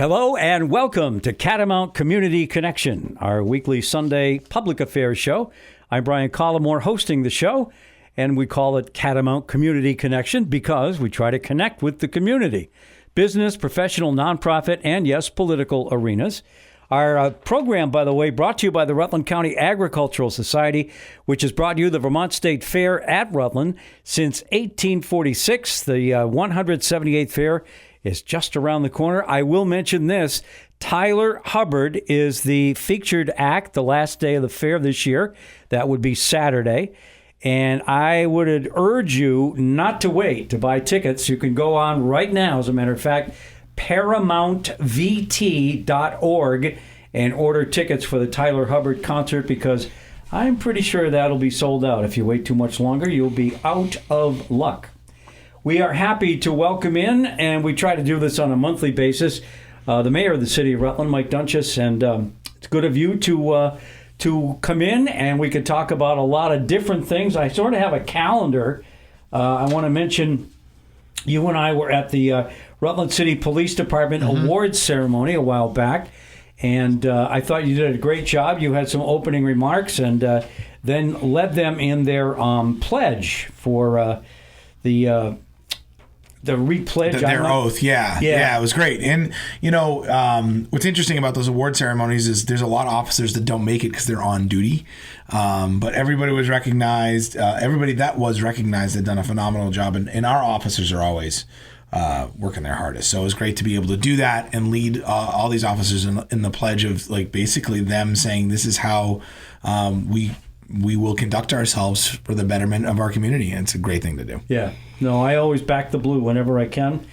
Hello and welcome to Catamount Community Connection, our weekly Sunday public affairs show. I'm Brian Collamore hosting the show, and we call it Catamount Community Connection because we try to connect with the community, business, professional, nonprofit, and yes, political arenas. Our program, by the way, brought to you by the Rutland County Agricultural Society, which has brought you the Vermont State Fair at Rutland since 1846. The 178th Fair is just around the corner. I will mention this. Tyler Hubbard is the featured act the last day of the fair this year. That would be Saturday. And I would urge you not to wait to buy tickets. You can go on right now, as a matter of fact, ParamountVT.org and order tickets for the Tyler Hubbard concert, because I'm pretty sure that'll be sold out. If you wait too much longer, you'll be out of luck. We are happy to welcome in, and we try to do this on a monthly basis, the mayor of the city of Rutland, Mike Doenges, and it's good of you to come in, and we could talk about a lot of different things. I sort of have a calendar. I want to mention you and I were at the Rutland City Police Department awards ceremony a while back, and I thought you did a great job. You had some opening remarks, and then led them in their pledge for the repledge. Their oath, yeah. It was great. And, you know, what's interesting about those award ceremonies is there's a lot of officers that don't make it because they're on duty. But everybody was recognized. Everybody that was recognized had done a phenomenal job. And our officers are always working their hardest. So it was great to be able to do that and lead all these officers in the pledge of, like, basically them saying this is how we will conduct ourselves for the betterment of our community. And it's a great thing to do. Yeah. No, I always back the blue whenever I can.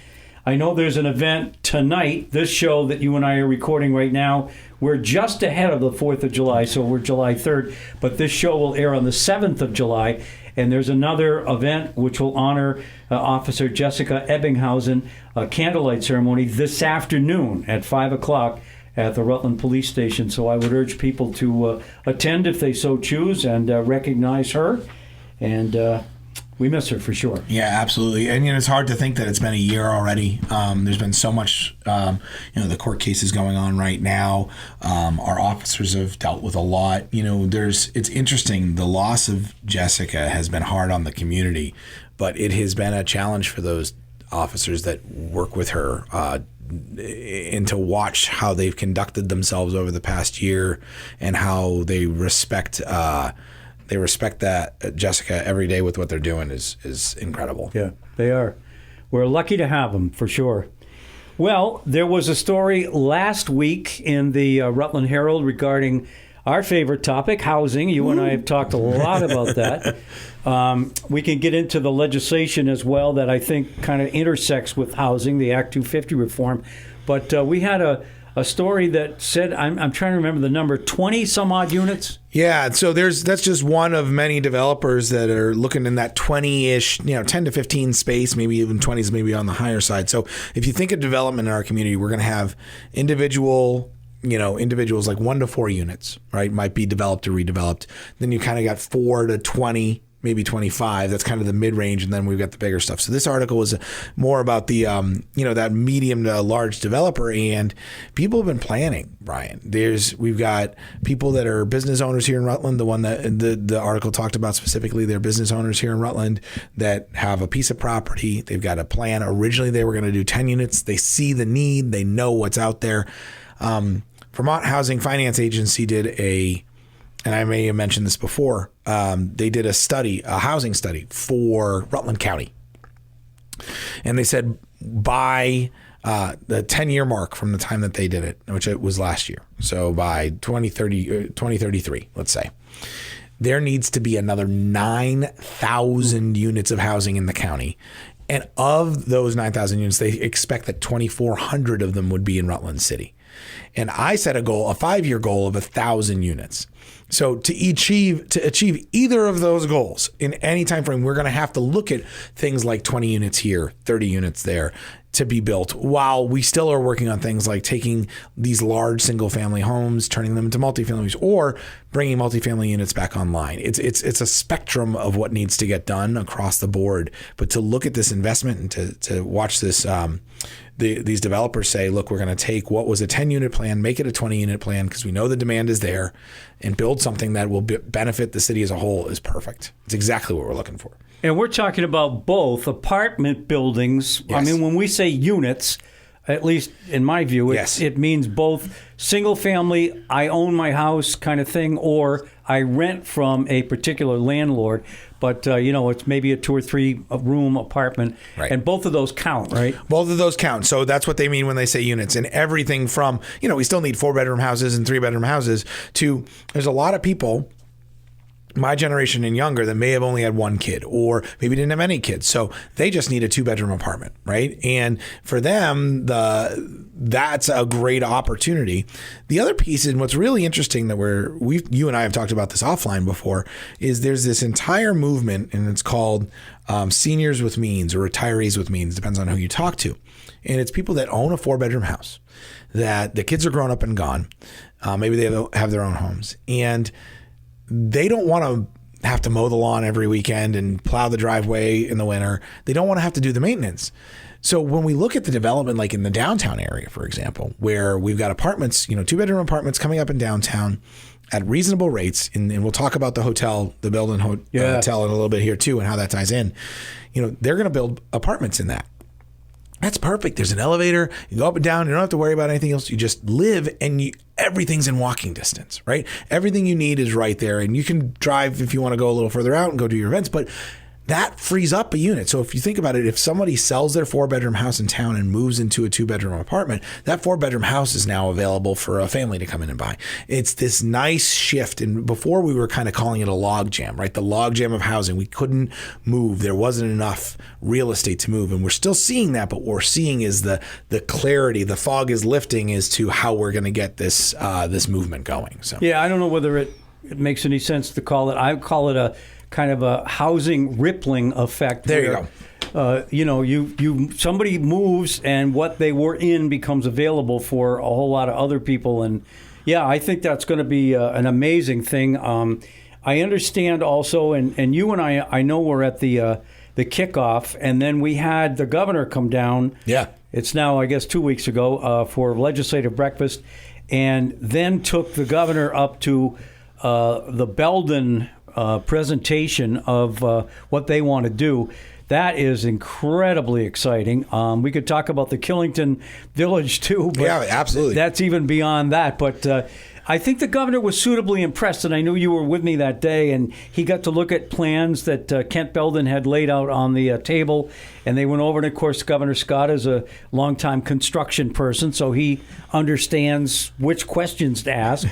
I know there's an event tonight, this show that you and I are recording right now. We're just ahead of the 4th of July, so we're July 3rd. But this show will air on the 7th of July. And there's another event which will honor Officer Jessica Ebbinghausen, a candlelight ceremony this afternoon at 5 o'clock at the Rutland Police Station. So I would urge people to attend if they so choose and recognize her. And we miss her for sure. Yeah, absolutely. And, you know, it's hard to think that it's been a year already. There's been so much, the court cases going on right now. Our officers have dealt with a lot. You know, it's interesting. The loss of Jessica has been hard on the community, but it has been a challenge for those officers that work with her, and to watch how they've conducted themselves over the past year and how they respect that Jessica every day with what they're doing is incredible. Yeah, they are. We're lucky to have them, for sure. Well, there was a story last week in the Rutland Herald regarding our favorite topic, housing. You and I have talked a lot about that. We can get into the legislation as well that I think kind of intersects with housing, the Act 250 reform. But we had a story that said, I'm trying to remember the number, 20 some odd units. Yeah, so that's just one of many developers that are looking in that 20-ish, 10 to 15 space, maybe even 20s, maybe on the higher side. So if you think of development in our community, we're going to have individuals like 1 to 4 units, right? Might be developed or redeveloped. Then you kind of got 4 to 20, maybe 25. That's kind of the mid-range, and then we've got the bigger stuff. So this article was more about the, that medium to large developer, and people have been planning, Brian. We've got people that are business owners here in Rutland. The one that the article talked about specifically, they're business owners here in Rutland that have a piece of property. They've got a plan. Originally, they were going to do 10 units. They see the need. They know what's out there. Vermont Housing Finance Agency did and I may have mentioned this before, they did a housing study for Rutland County. And they said by the 10-year mark from the time that they did it, which it was last year, so by 2033, let's say, there needs to be another 9,000 units of housing in the county. And of those 9,000 units, they expect that 2,400 of them would be in Rutland City. And I set a 5-year goal of 1,000 units. So to achieve either of those goals in any time frame, we're going to have to look at things like 20 units here, 30 units there to be built, while we still are working on things like taking these large single-family homes, turning them into multifamilies, or bringing multifamily units back online. It's a spectrum of what needs to get done across the board. But to look at this investment and to watch this these developers say, look, we're going to take what was a 10-unit plan, make it a 20-unit plan because we know the demand is there, and build something that will benefit the city as a whole is perfect. It's exactly what we're looking for. And we're talking about both apartment buildings. Yes. I mean, when we say units, at least in my view, Yes. it means both single family, I own my house kind of thing, or I rent from a particular landlord. But, it's maybe a 2 or 3 room apartment. Right. And both of those count, right? Both of those count. So that's what they mean when they say units. And everything from, we still need 4-bedroom houses and 3-bedroom houses to, there's a lot of people, my generation and younger, that may have only had 1 kid or maybe didn't have any kids. So they just need a 2-bedroom apartment, right? And for them, that's a great opportunity. The other piece, and what's really interesting that you and I have talked about this offline before, is there's this entire movement, and it's called seniors with means or retirees with means, depends on who you talk to. And it's people that own a 4-bedroom house, that the kids are grown up and gone. Maybe they have their own homes. And they don't want to have to mow the lawn every weekend and plow the driveway in the winter. They don't want to have to do the maintenance. So when we look at the development, like in the downtown area, for example, where we've got apartments, 2-bedroom apartments coming up in downtown at reasonable rates, and we'll talk about the hotel, the Belden Hotel in a little bit here too, and how that ties in. They're going to build apartments in that. That's perfect. There's an elevator. You go up and down. You don't have to worry about anything else. You just live, and everything's in walking distance, right? Everything you need is right there. And you can drive if you want to go a little further out and go do your events. But that frees up a unit. So if you think about it, if somebody sells their 4-bedroom house in town and moves into a 2-bedroom apartment, that 4-bedroom house is now available for a family to come in and buy. It's this nice shift. And before we were kind of calling it a log jam, right? The log jam of housing. We couldn't move. There wasn't enough real estate to move. And we're still seeing that, but what we're seeing is the clarity, the fog is lifting as to how we're going to get this movement going. So yeah, I don't know whether it makes any sense to call it. I call it a kind of a housing rippling effect. There you go. Somebody moves and what they were in becomes available for a whole lot of other people. And yeah, I think that's going to be an amazing thing. I understand also, and you and I know we're at the kickoff, and then we had the governor come down. Yeah. It's now, I guess, 2 weeks ago for legislative breakfast, and then took the governor up to the Belden presentation of what they want to do. That is incredibly exciting. We could talk about the Killington Village too, but yeah, absolutely. That's even beyond that. But I think the governor was suitably impressed, and I knew you were with me that day, and he got to look at plans that Kent Belden had laid out on the table, and they went over. And of course, Governor Scott is a longtime construction person, so he understands which questions to ask,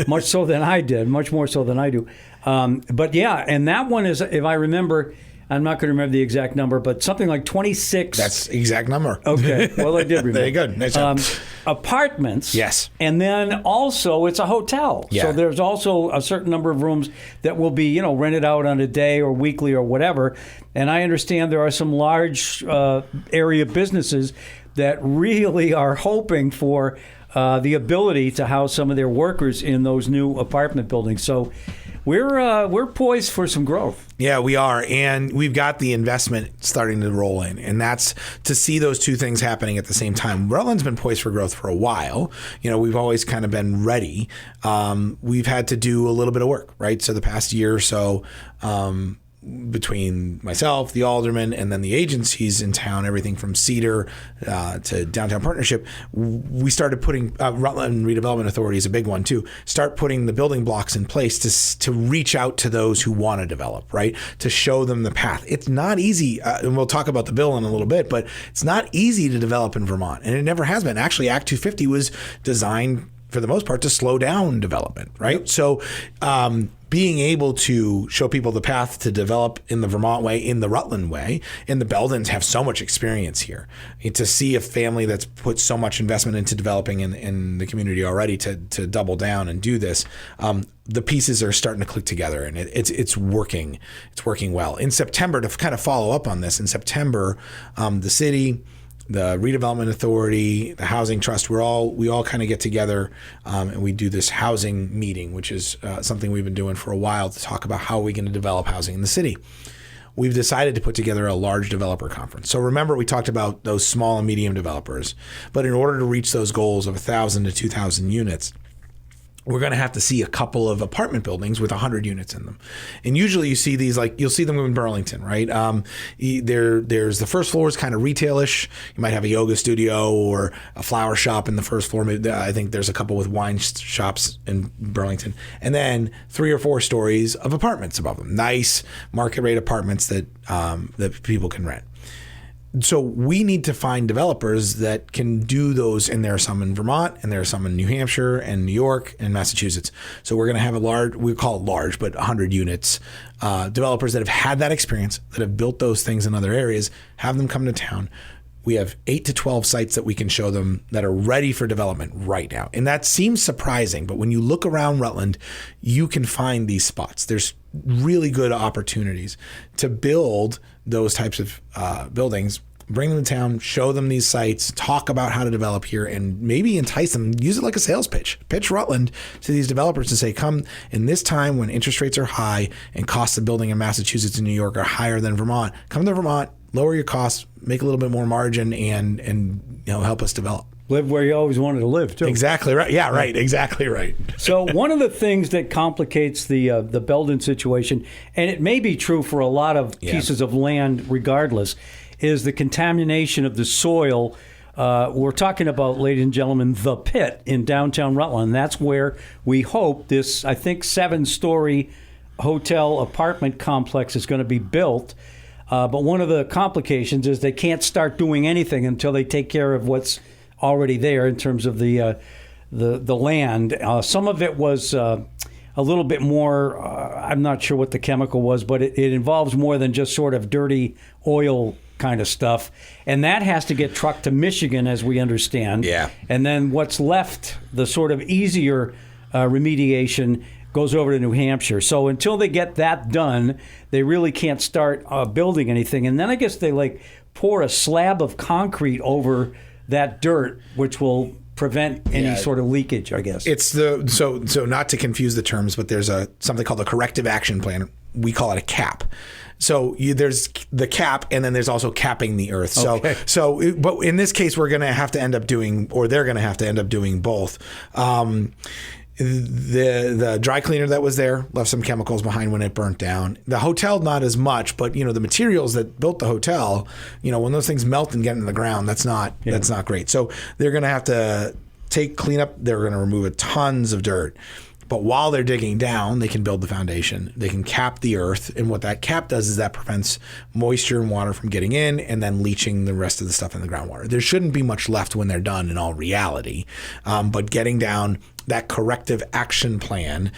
much so than I did, much more so than I do. But yeah, and that one is, if I remember, I'm not going to remember the exact number, but something like 26. That's the exact number. Okay, well, I did remember. There you go. Nice job. Apartments. Yes. And then also it's a hotel. Yeah. So there's also a certain number of rooms that will be, rented out on a day or weekly or whatever. And I understand there are some large area businesses that really are hoping for the ability to house some of their workers in those new apartment buildings. So we're poised for some growth. Yeah, we are. And we've got the investment starting to roll in. And that's to see those two things happening at the same time. Rutland's been poised for growth for a while. We've always kind of been ready. We've had to do a little bit of work, right? So the past year or so, between myself, the alderman, and then the agencies in town, everything from Cedar to Downtown Partnership, we started putting Rutland Redevelopment Authority is a big one too. Start putting the building blocks in place to reach out to those who want to develop, right? To show them the path. It's not easy, and we'll talk about the bill in a little bit, but it's not easy to develop in Vermont, and it never has been. Actually, Act 250 was designed for the most part to slow down development, right? Yep. So being able to show people the path to develop in the Vermont way, in the Rutland way, and the Beldens have so much experience here. And to see a family that's put so much investment into developing in the community already to double down and do this, the pieces are starting to click together, and it's working. It's working well. In September, to kind of follow up on this, in September, the city, the Redevelopment Authority, the Housing Trust, we all kind of get together and we do this housing meeting, which is something we've been doing for a while to talk about how we're going to develop housing in the city. we've decided to put together a large developer conference. So remember, we talked about those small and medium developers, but in order to reach those goals of 1,000 to 2,000 units, we're going to have to see a couple of apartment buildings with 100 units in them. And usually you see these, like you'll see them in Burlington, right? There's the first floor is kind of retailish. You might have a yoga studio or a flower shop in the first floor. I think there's a couple with wine shops in Burlington. And then 3 or 4 stories of apartments above them. Nice market rate apartments that people can rent. So we need to find developers that can do those, and there are some in Vermont, and there are some in New Hampshire and New York and Massachusetts. So we're going to have a large, we call it large, but 100 units, developers that have had that experience, that have built those things in other areas, have them come to town. We have 8 to 12 sites that we can show them that are ready for development right now. And that seems surprising, but when you look around Rutland, you can find these spots. There's really good opportunities to build those types of buildings, bring them to town, show them these sites, talk about how to develop here, and maybe entice them, use it like a sales pitch. Pitch Rutland to these developers to say, come in this time when interest rates are high and costs of building in Massachusetts and New York are higher than Vermont, come to Vermont, lower your costs, make a little bit more margin, and help us develop. Live where you always wanted to live, too. Exactly right. Yeah, right. Exactly right. So one of the things that complicates the Belden situation, and it may be true for a lot of pieces of land regardless, is the contamination of the soil. We're talking about, ladies and gentlemen, the Pit in downtown Rutland. That's where we hope this, I think, 7-story hotel apartment complex is going to be built. But one of the complications is they can't start doing anything until they take care of what's already there in terms of the land. Some of it was a little bit more, I'm not sure what the chemical was, but it involves more than just sort of dirty oil kind of stuff. And that has to get trucked to Michigan, as we understand. Yeah. And then what's left, the sort of easier remediation, goes over to New Hampshire. So until they get that done, they really can't start building anything. And then I guess they pour a slab of concrete over that dirt, which will prevent any sort of leakage, I guess. It's so not to confuse the terms, but there's something called the corrective action plan. We call it a CAP. So there's the cap, and then there's also capping the earth. Okay. But in this case, we're going to have to end up doing, or they're going to have to end up doing both. The dry cleaner that was there left some chemicals behind when it burnt down. The hotel, not as much, but the materials that built the hotel, when those things melt and get into the ground, that's not great. So they're going to have to clean up. They're going to remove tons of dirt. But while they're digging down, they can build the foundation. They can cap the earth. And what that cap does is that prevents moisture and water from getting in and then leaching the rest of the stuff in the groundwater. There shouldn't be much left when they're done in all reality. But getting down, that corrective action plan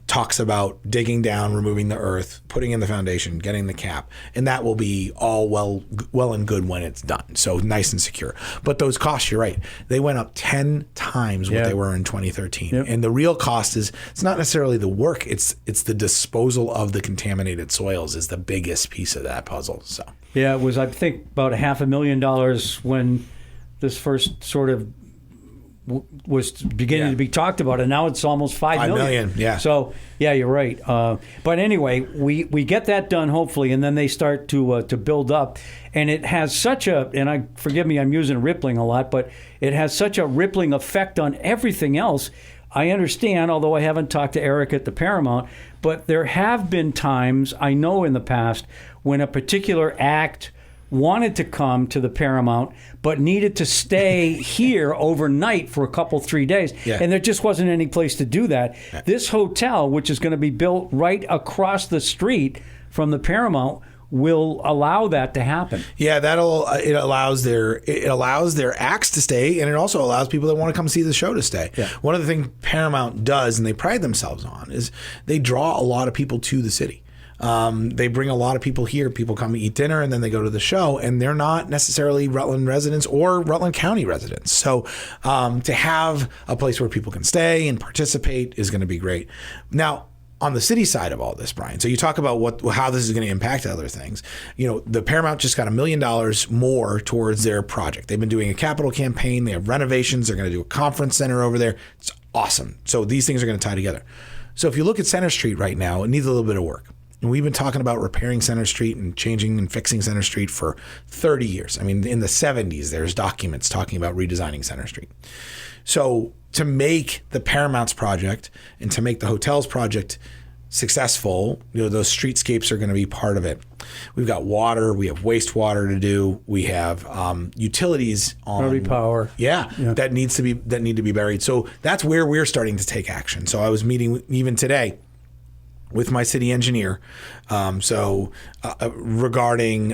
talks about digging down, removing the earth, putting in the foundation, getting the cap, and that will be all well and good when it's done. So nice and secure. But those costs, you're right, they went up 10 times what they were in 2013. Yep. And the real cost is, it's not necessarily the work, it's the disposal of the contaminated soils is the biggest piece of that puzzle. So yeah, it was, I think, about $500,000 when this first sort of was beginning to be talked about, and now it's almost $5 million. Yeah. So yeah, you're right. But anyway, we get that done hopefully, and then they start to build up, and it has such a, and forgive me, I'm using rippling a lot, but it has such a rippling effect on everything else. I understand, although I haven't talked to Eric at the Paramount, but there have been times, I know in the past, when a particular act wanted to come to the Paramount, but needed to stay here overnight for a couple, 3 days. Yeah. And there just wasn't any place to do that. Yeah. This hotel, which is going to be built right across the street from the Paramount, will allow that to happen. Yeah, it allows their acts to stay, and it also allows people that want to come see the show to stay. Yeah. One of the things Paramount does, and they pride themselves on, is they draw a lot of people to the city. They bring a lot of people here. People come eat dinner and then they go to the show, and they're not necessarily Rutland residents or Rutland County residents. So to have a place where people can stay and participate is going to be great. Now, on the city side of all this, Brian, so you talk about how this is going to impact other things. The Paramount just got $1 million more towards their project. They've been doing a capital campaign. They have renovations. They're going to do a conference center over there. It's awesome. So these things are going to tie together. So if you look at Center Street right now, it needs a little bit of work. And we've been talking about repairing Center Street and changing and fixing Center Street for 30 years. I mean, in the 70s, there's documents talking about redesigning Center Street. So to make the Paramounts project and to make the hotels project successful, those streetscapes are going to be part of it. We've got water, we have wastewater to do, we have utilities on power. Yeah, that need to be buried. So that's where we're starting to take action. So I was meeting even today with my city engineer, regarding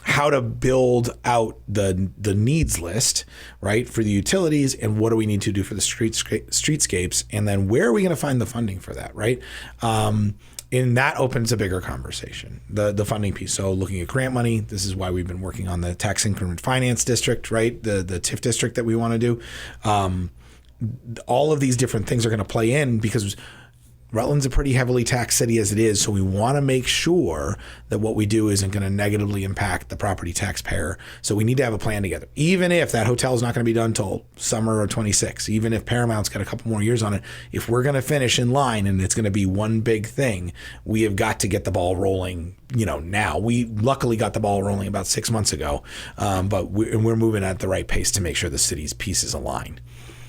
how to build out the needs list, right, for the utilities, and what do we need to do for the streetscapes, and then where are we going to find the funding for that, right? And that opens a bigger conversation, the funding piece. So looking at grant money, this is why we've been working on the tax increment finance district, right, the TIF district that we want to do. All of these different things are going to play in because Rutland's a pretty heavily taxed city as it is, so we want to make sure that what we do isn't going to negatively impact the property taxpayer. So we need to have a plan together. Even if that hotel is not going to be done till summer of 26, even if Paramount's got a couple more years on it, if we're going to finish in line and it's going to be one big thing, we have got to get the ball rolling. Now we luckily got the ball rolling about 6 months ago, but we're moving at the right pace to make sure the city's pieces align.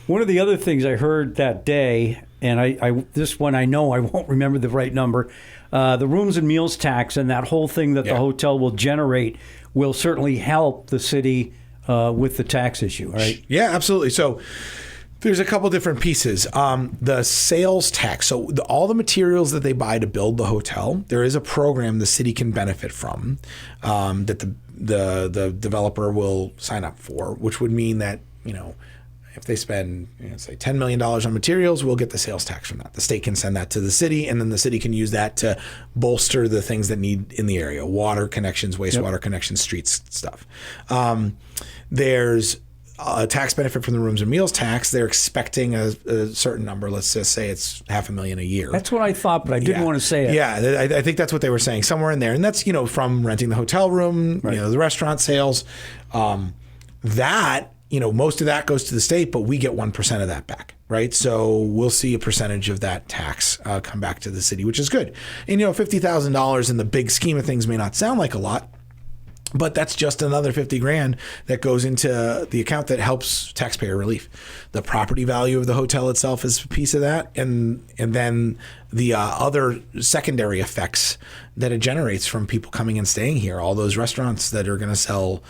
One of the other things I heard that day, and this one I know I won't remember the right number, the rooms and meals tax and that whole thing that the hotel will generate will certainly help the city with the tax issue, right? Yeah, absolutely. So there's a couple different pieces. The sales tax. So all the materials that they buy to build the hotel, there is a program the city can benefit from that the developer will sign up for, which would mean that, if they spend, say, $10 million on materials, we'll get the sales tax from that. The state can send that to the city, and then the city can use that to bolster the things that need in the area: water connections, wastewater connections, streets stuff. There's a tax benefit from the rooms and meals tax. They're expecting a certain number. Let's just say it's $500,000 a year. That's what I thought, but I didn't want to say it. Yeah, I think that's what they were saying, somewhere in there. And that's, from renting the hotel room, the restaurant sales. Most of that goes to the state, but we get 1% of that back, right? So we'll see a percentage of that tax come back to the city, which is good. And, $50,000 in the big scheme of things may not sound like a lot, but that's just another $50,000 that goes into the account that helps taxpayer relief. The property value of the hotel itself is a piece of that, and then the other secondary effects that it generates from people coming and staying here. All those restaurants that are going to sell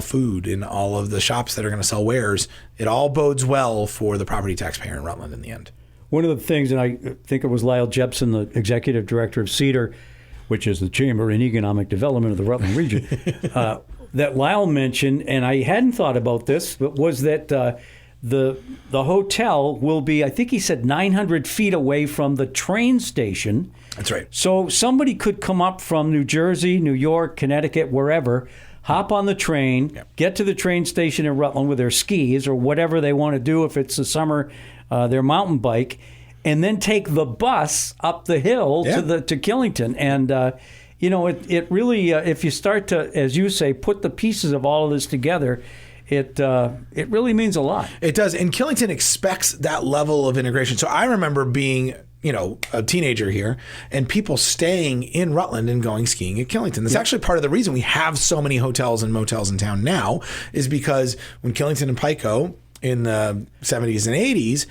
food, and all of the shops that are going to sell wares. It all bodes well for the property taxpayer in Rutland in the end. One of the things, and I think it was Lyle Jepson, the executive director of CEDAR, which is the Chamber in Economic Development of the Rutland region, that Lyle mentioned, and I hadn't thought about this, but was that the hotel will be, I think he said, 900 feet away from the train station. That's right. So somebody could come up from New Jersey, New York, Connecticut, wherever, hop on the train, get to the train station in Rutland with their skis or whatever they want to do if it's the summer, their mountain bike, and then take the bus up the hill to Killington. And, it really, if you start to, as you say, put the pieces of all of this together, it really means a lot. It does. And Killington expects that level of integration. So I remember being, a teenager here and people staying in Rutland and going skiing at Killington. That's actually part of the reason we have so many hotels and motels in town now, is because when Killington and Pico in the 70s and 80s,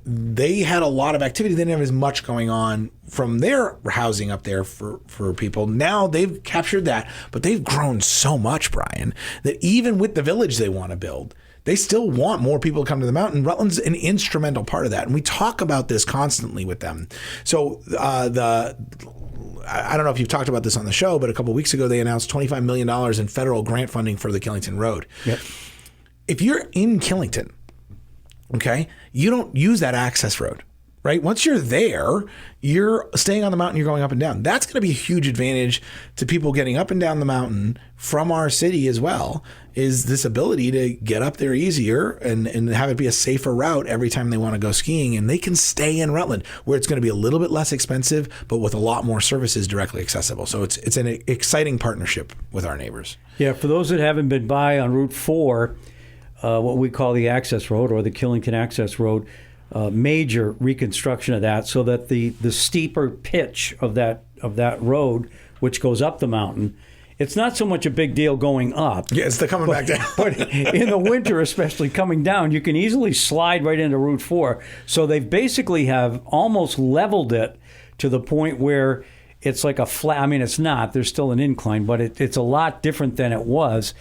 they had a lot of activity. They didn't have as much going on from their housing up there for people. Now they've captured that, but they've grown so much, Brian, that even with the village they want to build, they still want more people to come to the mountain. Rutland's an instrumental part of that. And we talk about this constantly with them. So I don't know if you've talked about this on the show, but a couple of weeks ago, they announced $25 million in federal grant funding for the Killington Road. Yep. If you're in Killington, okay, you don't use that access road, right? Once you're there, you're staying on the mountain, you're going up and down. That's going to be a huge advantage to people getting up and down the mountain from our city as well, is this ability to get up there easier and have it be a safer route every time they want to go skiing. And they can stay in Rutland, where it's going to be a little bit less expensive, but with a lot more services directly accessible. So it's an exciting partnership with our neighbors. Yeah, for those that haven't been by on Route 4, what we call the access road or the Killington access road, major reconstruction of that, so that the steeper pitch of that road, which goes up the mountain, it's not so much a big deal going up. Yes, they're coming back down. But in the winter, especially coming down, you can easily slide right into Route 4. So they basically have almost leveled it to the point where it's like a flat. I mean, it's not. There's still an incline, but it's a lot different than it was.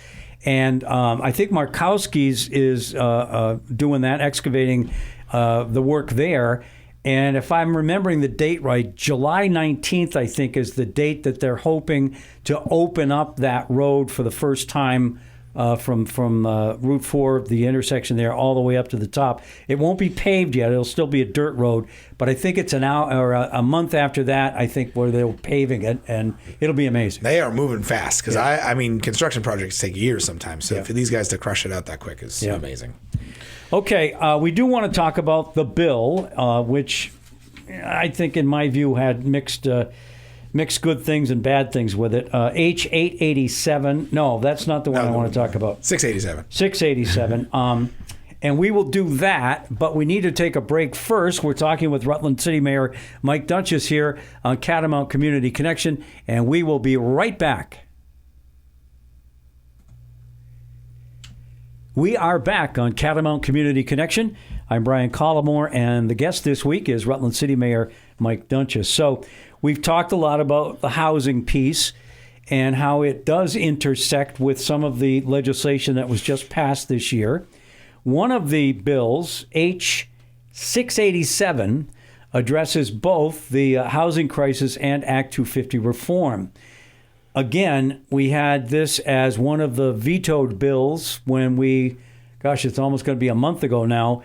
And I think Markowski's is doing that, excavating the work there. And if I'm remembering the date right, July 19th, I think, is the date that they're hoping to open up that road for the first time from Route 4, the intersection there, all the way up to the top. It won't be paved yet. It'll still be a dirt road. But I think it's an hour or a month after that, I think, where they're paving it, and it'll be amazing. They are moving fast because, I mean, construction projects take years sometimes. So for these guys to crush it out that quick is amazing. Okay, we do want to talk about the bill, which I think, in my view, had mixed good things and bad things with it. H887. No, that's not the one I want to talk about. 687. 687. And we will do that, but we need to take a break first. We're talking with Rutland City Mayor Mike Doenges here on Catamount Community Connection, and we will be right back. We are back on Catamount Community Connection. I'm Brian Collamore, and the guest this week is Rutland City Mayor Mike Doenges. So we've talked a lot about the housing piece and how it does intersect with some of the legislation that was just passed this year. One of the bills, H687, addresses both the housing crisis and Act 250 reform. Again, we had this as one of the vetoed bills when it's almost going to be a month ago now,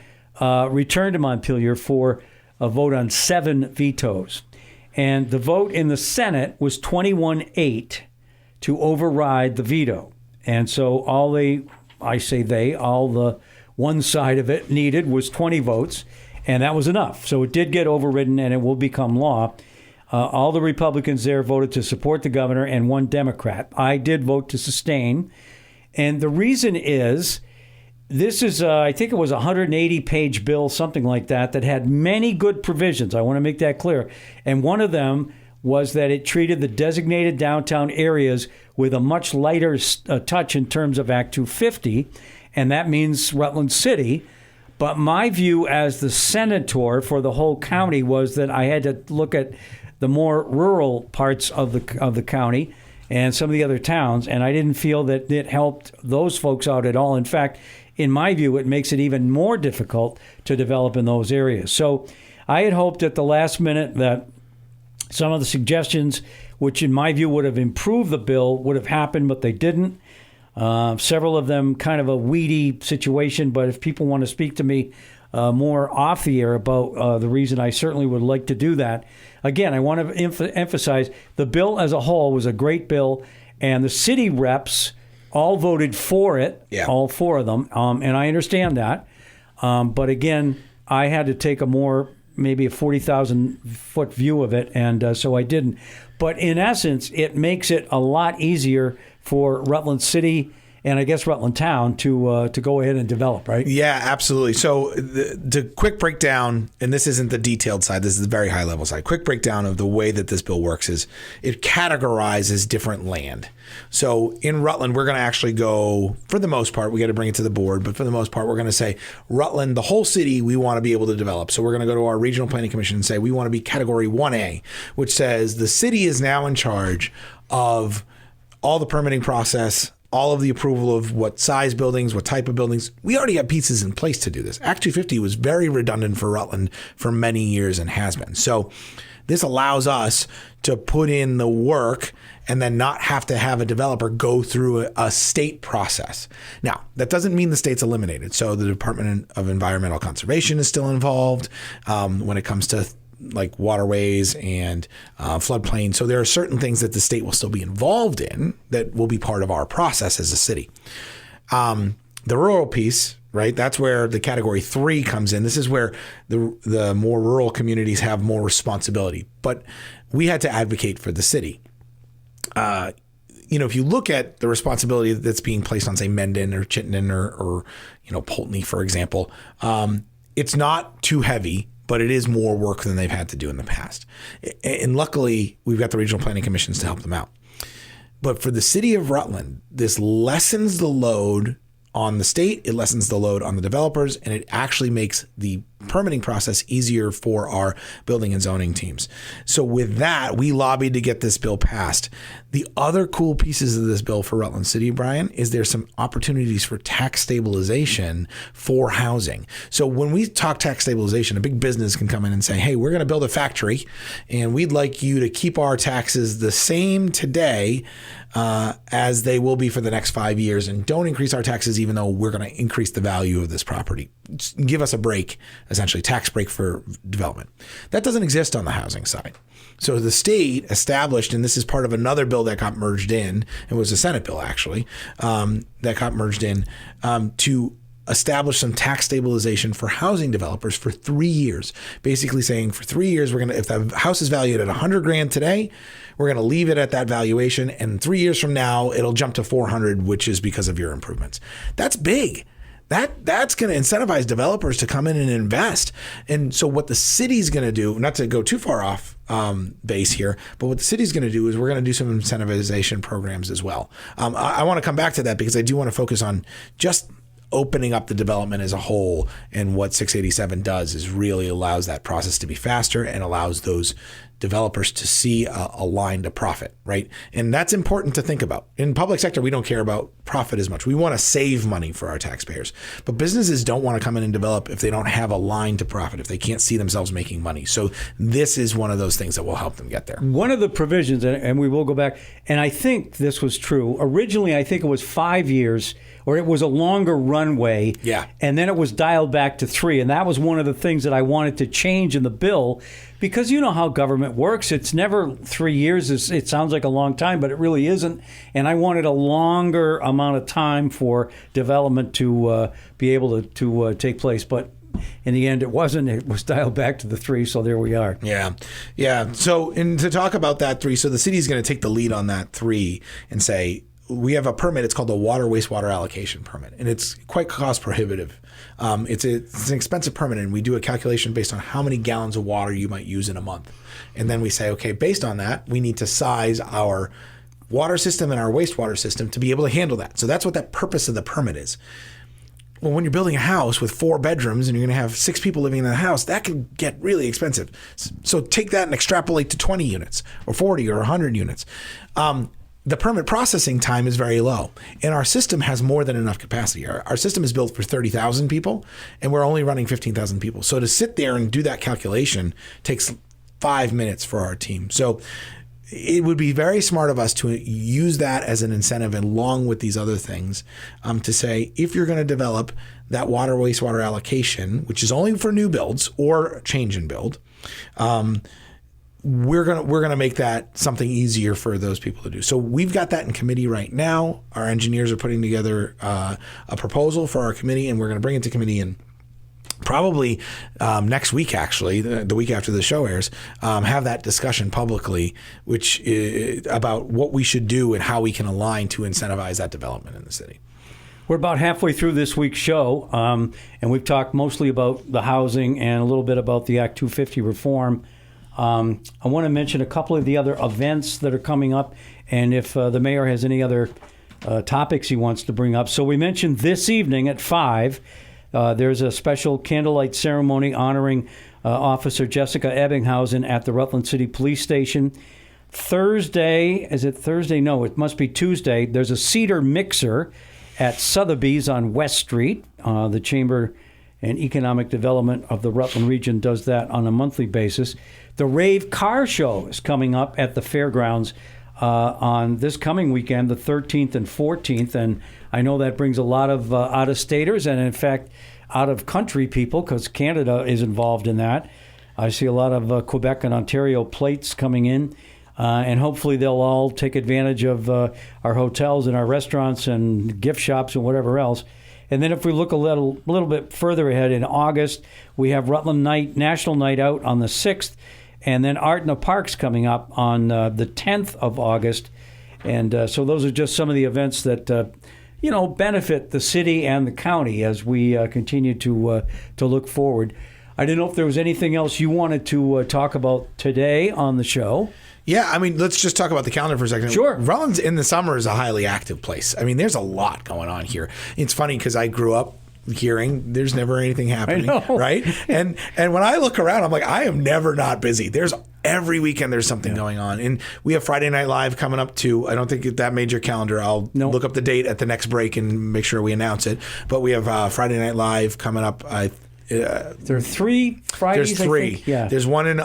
returned to Montpelier for a vote on 7 vetoes. And the vote in the Senate was 21-8 to override the veto. And so all the one side of it needed was 20 votes, and that was enough. So it did get overridden, and it will become law. All the Republicans there voted to support the governor, and 1 Democrat. I did vote to sustain. And the reason is, this is, I think it was a 180-page bill, something like that had many good provisions. I want to make that clear. And one of them was that it treated the designated downtown areas with a much lighter touch in terms of Act 250, and that means Rutland City. But my view as the senator for the whole county was that I had to look at the more rural parts of the county and some of the other towns, and I didn't feel that it helped those folks out at all. In fact, in my view, it makes it even more difficult to develop in those areas. So I had hoped at the last minute that some of the suggestions, which in my view would have improved the bill, would have happened, but they didn't. Several of them kind of a weedy situation, but if people want to speak to me more off the air about the reason, I certainly would like to do that. Again, I want to emphasize the bill as a whole was a great bill, and the city reps all voted for it, all 4 of them, and I understand that. But again, I had to take maybe a 40,000-foot view of it, and so I didn't. But in essence, it makes it a lot easier for Rutland City and I guess Rutland Town to go ahead and develop, right? Yeah, absolutely. So the quick breakdown, and this isn't the detailed side, this is the very high level side. Quick breakdown of the way that this bill works is it categorizes different land. So in Rutland, we're going to actually go, for the most part, we got to bring it to the board, but for the most part, we're going to say Rutland, the whole city, we want to be able to develop. So we're going to go to our regional planning commission and say we want to be category 1A, which says the city is now in charge of all the permitting process, all of the approval of what size buildings, what type of buildings. We already have pieces in place to do this. Act 250 was very redundant for Rutland for many years and has been. So this allows us to put in the work and then not have to have a developer go through a state process. Now, that doesn't mean the state's eliminated. So the Department of Environmental Conservation is still involved when it comes to like waterways and floodplain. So there are certain things that the state will still be involved in that will be part of our process as a city. The rural piece, right? That's where the category 3 comes in. This is where the more rural communities have more responsibility. But we had to advocate for the city. If you look at the responsibility that's being placed on, say, Mendon or Chittenden or Poultney, for example, it's not too heavy, but it is more work than they've had to do in the past. And luckily, we've got the regional planning commissions to help them out. But for the city of Rutland, this lessens the load on the state, it lessens the load on the developers, and it actually makes the permitting process easier for our building and zoning teams. So with that, we lobbied to get this bill passed. The other cool pieces of this bill for Rutland City, Brian, is there's some opportunities for tax stabilization for housing. So when we talk tax stabilization, a big business can come in and say, hey, we're going to build a factory and we'd like you to keep our taxes the same today as they will be for the next 5 years, and don't increase our taxes even though we're going to increase the value of this property. Just give us a break, essentially tax break for development. That doesn't exist on the housing side. So the state established, and this is part of another bill that got merged in, it was a Senate bill actually, that got merged in to establish some tax stabilization for housing developers for 3 years. Basically saying for 3 years, if the house is valued at $100,000 today, we're going to leave it at that valuation. And 3 years from now, it'll jump to $400,000, which is because of your improvements. That's big. That's going to incentivize developers to come in and invest. And so what the city's going to do, not to go too far off base here, but what the city's going to do is we're going to do some incentivization programs as well. I want to come back to that because I do want to focus on just opening up the development as a whole. And what 687 does is really allows that process to be faster and allows those developers to see a line to profit, right? And that's important to think about. In public sector, we don't care about profit as much. We want to save money for our taxpayers. But businesses don't want to come in and develop if they don't have a line to profit, if they can't see themselves making money. So this is one of those things that will help them get there. One of the provisions, and we will go back, and I think this was true. Originally, I think it was 5 years, or it was a longer runway. Yeah. And then it was dialed back to 3. And that was one of the things that I wanted to change in the bill, because you know how government works. It's never 3 years. It sounds like a long time, but it really isn't. And I wanted a longer amount of time for development to be able to take place. But in the end, it wasn't. It was dialed back to the 3. So there we are. Yeah. So, and to talk about that 3, so the city's going to take the lead on that 3 and say, we have a permit. It's called the water wastewater allocation permit, and it's quite cost prohibitive. It's an expensive permit, and we do a calculation based on how many gallons of water you might use in a month. And then we say, okay, based on that, we need to size our water system and our wastewater system to be able to handle that. So that's what that purpose of the permit is. Well, when you're building a house with 4 bedrooms and you're going to have 6 people living in the house, that can get really expensive. So take that and extrapolate to 20 units or 40 or 100 units. The permit processing time is very low, and our system has more than enough capacity. Our system is built for 30,000 people, and we're only running 15,000 people. So to sit there and do that calculation takes 5 minutes for our team. So it would be very smart of us to use that as an incentive along with these other things to say, if you're going to develop that water wastewater allocation, which is only for new builds or change in build, we're gonna make that something easier for those people to do. So we've got that in committee right now. Our engineers are putting together a proposal for our committee, and we're going to bring it to committee in probably next week, actually, the week after the show airs, have that discussion publicly, which is about what we should do and how we can align to incentivize that development in the city. We're about halfway through this week's show, and we've talked mostly about the housing and a little bit about the Act 250 reform. I want to mention a couple of the other events that are coming up, and if the mayor has any other topics he wants to bring up. So we mentioned this evening at 5, there's a special candlelight ceremony honoring Officer Jessica Ebbinghausen at the Rutland City Police Station. Thursday, is it Thursday? No, it must be Tuesday. There's a cedar mixer at Sotheby's on West Street. The Chamber and Economic Development of the Rutland region does that on a monthly basis. The Rave Car Show is coming up at the fairgrounds on this coming weekend, the 13th and 14th, and I know that brings a lot of out-of-staters and, in fact, out-of-country people, because Canada is involved in that. I see a lot of Quebec and Ontario plates coming in, and hopefully they'll all take advantage of our hotels and our restaurants and gift shops and whatever else. And then if we look a little bit further ahead, in August, we have Rutland National Night Out on the 6th, and then Art in the Parks coming up on the 10th of August. And so those are just some of the events that benefit the city and the county as we continue to look forward. I didn't know if there was anything else you wanted to talk about today on the show. Yeah, I mean, let's just talk about the calendar for a second. Sure. Rutland in the summer is a highly active place. I mean, there's a lot going on here. It's funny because I grew up hearing there's never anything happening, right? And when I look around, I'm like, I am never not busy. Every weekend there's something going on. And we have Friday Night Live coming up too. I don't think that made your calendar. I'll look up the date at the next break and make sure we announce it. But we have Friday Night Live coming up. There are 3 Fridays. There's 3. I think. Yeah. There's one in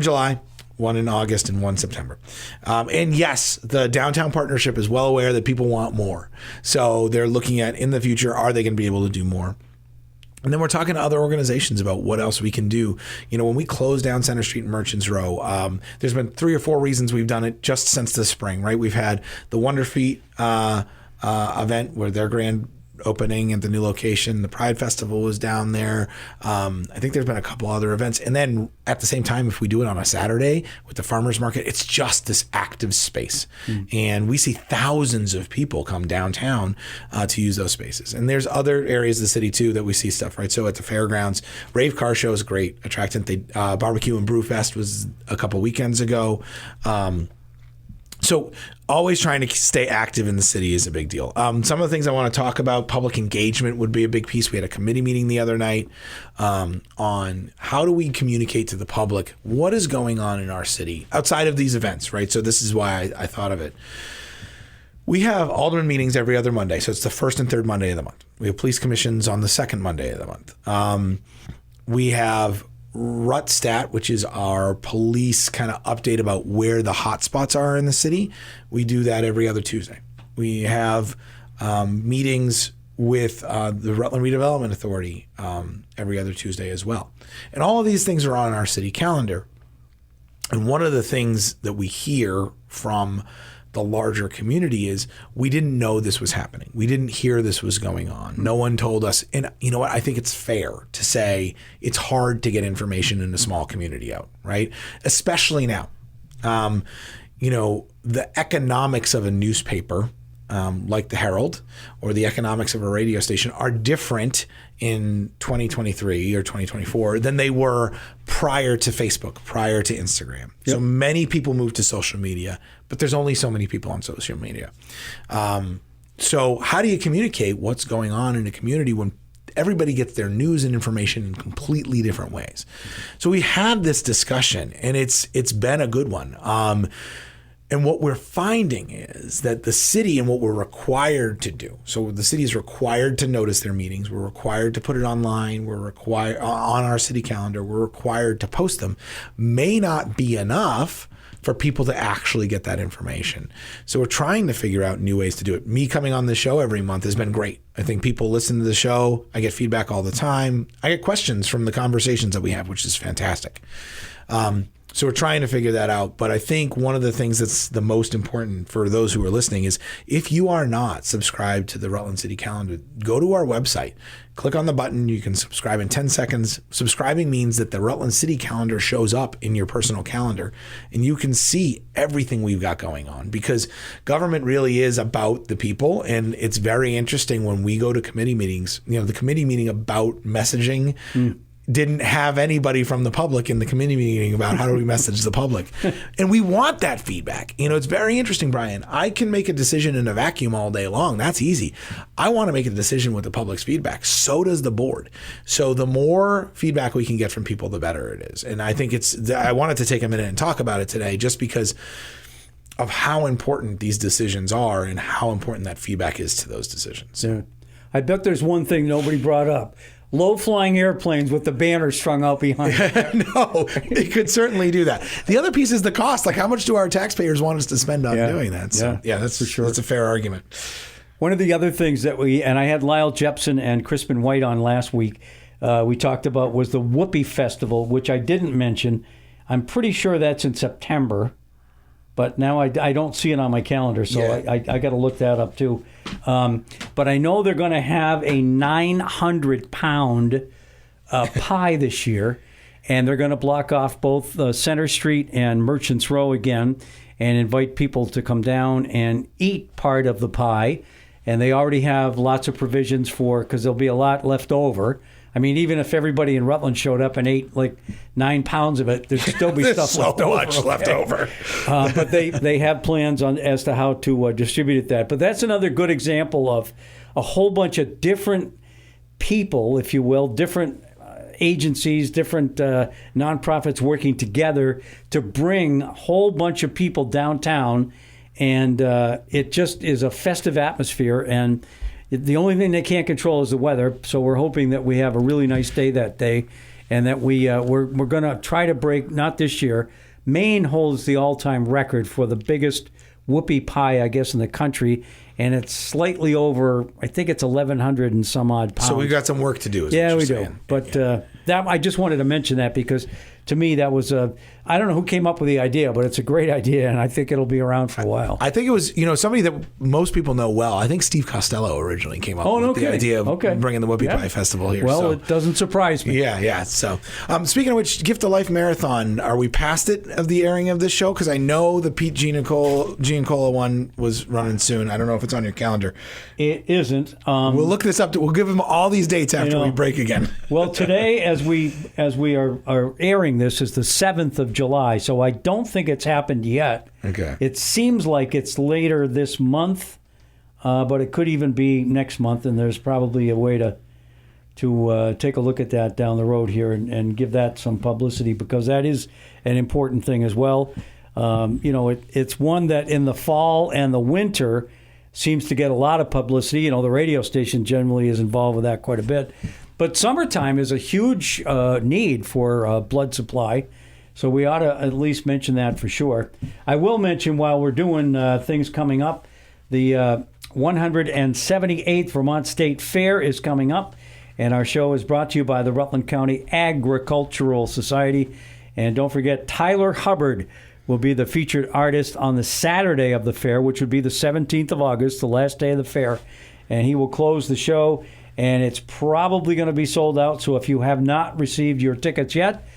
July, one in August, and one September. And yes, the downtown partnership is well aware that people want more. So they're looking at, in the future, are they going to be able to do more? And then we're talking to other organizations about what else we can do. When we closed down Center Street and Merchants Row, there's been 3 or 4 reasons we've done it just since the spring, right? We've had the Wonder Feet event where their grand opening at the new location. The Pride Festival was down there. I think there's been a couple other events. And then at the same time, if we do it on a Saturday with the farmers market, it's just this active space. And we see thousands of people come downtown to use those spaces. And there's other areas of the city too that we see stuff, right? So at the fairgrounds, Rave Car Show is great, attractant. Barbecue and Brew Fest was a couple weekends ago. So always trying to stay active in the city is a big deal. Some of the things I want to talk about, public engagement would be a big piece. We had a committee meeting the other night on how do we communicate to the public what is going on in our city outside of these events, right? So this is why I thought of it. We have alderman meetings every other Monday. So it's the first and third Monday of the month. We have police commissions on the second Monday of the month. We have Rutstat, which is our police kind of update about where the hot spots are in the city. We do that every other Tuesday. We have meetings with the Rutland Redevelopment Authority every other Tuesday as well. And all of these things are on our city calendar. And one of the things that we hear from the larger community is we didn't know this was happening. We didn't hear this was going on. No one told us. And you know what? I think it's fair to say it's hard to get information in a small community out, right? Especially now. The economics of a newspaper, like the Herald, or the economics of a radio station are different in 2023 or 2024 than they were prior to Facebook, prior to Instagram. Yep. So many people moved to social media, but there's only so many people on social media. So how do you communicate what's going on in a community when everybody gets their news and information in completely different ways? So we had this discussion, and it's been a good one. And what we're finding is that the city and what we're required to do, so the city is required to notice their meetings, we're required to put it online, we're required on our city calendar, we're required to post them, may not be enough for people to actually get that information. So we're trying to figure out new ways to do it. Me coming on this show every month has been great. I think people listen to the show. I get feedback all the time. I get questions from the conversations that we have, which is fantastic. So we're trying to figure that out. But I think one of the things that's the most important for those who are listening is if you are not subscribed to the Rutland City Calendar, go to our website, click on the button. You can subscribe in 10 seconds. Subscribing means that the Rutland City Calendar shows up in your personal calendar and you can see everything we've got going on, because government really is about the people. And it's very interesting when we go to committee meetings, the committee meeting about messaging didn't have anybody from the public in the committee meeting about how do we message the public. And we want that feedback. It's very interesting, Brian. I can make a decision in a vacuum all day long. That's easy. I want to make a decision with the public's feedback. So does the board. So the more feedback we can get from people, the better it is. And I think I wanted to take a minute and talk about it today just because of how important these decisions are and how important that feedback is to those decisions. Yeah. I bet there's one thing nobody brought up. Low-flying airplanes with the banner strung out behind. No, they could certainly do that. The other piece is the cost. Like, how much do our taxpayers want us to spend on doing that? So, yeah, that's for sure. That's a fair argument. One of the other things that and I had Lyle Jepson and Crispin White on last week, we talked about was the Whoopee Festival, which I didn't mention. I'm pretty sure that's in September, but now I don't see it on my calendar, so I got to look that up too. But I know they're going to have a 900-pound pie this year, and they're going to block off both Center Street and Merchants Row again and invite people to come down and eat part of the pie. and they already have lots of provisions because there'll be a lot left over. I mean, even if everybody in Rutland showed up and ate like 9 pounds of it, there'd still be stuff left over. Much left over. But they have plans as to how to distribute that. But that's another good example of a whole bunch of different people, if you will, different agencies, different nonprofits working together to bring a whole bunch of people downtown. And it just is a festive atmosphere. And the only thing they can't control is the weather. So we're hoping that we have a really nice day that day, and that we're going to try to break, not this year. Maine holds the all-time record for the biggest whoopie pie, I guess, in the country. And it's slightly over, I think it's 1,100 and some odd pounds. So we've got some work to do. Yeah, we do. But that I just wanted to mention that because to me that was I don't know who came up with the idea, but it's a great idea, and I think it'll be around for a while. I think it was somebody that most people know well. I think Steve Costello originally came up with the idea of bringing the Whoopie Pie Festival here. Well, it doesn't surprise me. Yeah. So speaking of which, Gift of Life Marathon, are we past it of the airing of this show? Because I know the Pete Giancola one was running soon. I don't know if it's on your calendar. It isn't. We'll look this up. We'll give them all these dates after we break again. Well, today, as we are airing this, is the 7th of July, so I don't think it's happened yet. Okay. It seems like it's later this month, but it could even be next month, and there's probably a way to take a look at that down the road here and give that some publicity, because that is an important thing as well. It's one that in the fall and the winter seems to get a lot of publicity. The radio station generally is involved with that quite a bit. But summertime is a huge need for blood supply, so we ought to at least mention that for sure. I will mention, while we're doing things coming up, the 178th Vermont State Fair is coming up, and our show is brought to you by the Rutland County Agricultural Society. And don't forget, Tyler Hubbard will be the featured artist on the Saturday of the fair, which would be the 17th of August, the last day of the fair, and he will close the show. And it's probably going to be sold out. So if you have not received your tickets yet,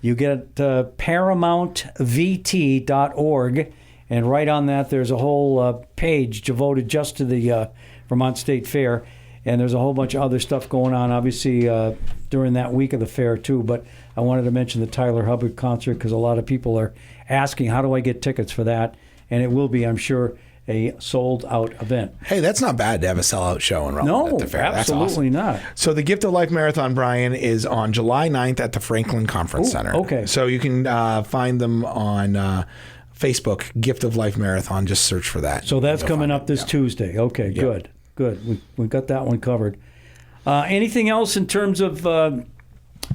you get ParamountVT.org. And right on that, there's a whole page devoted just to the Vermont State Fair. And there's a whole bunch of other stuff going on, obviously, during that week of the fair, too. But I wanted to mention the Tyler Hubbard concert because a lot of people are asking, how do I get tickets for that? And it will be, I'm sure, a sold-out event. Hey, that's not bad to have a sellout show in Rutland at the fair. Absolutely that's awesome. Not. So the Gift of Life Marathon, Brian, is on July 9th at the Franklin Conference Center. Okay. So you can find them on Facebook, Gift of Life Marathon. Just search for that. So that's coming up this Tuesday. Okay, good. We got that one covered. Anything else in terms of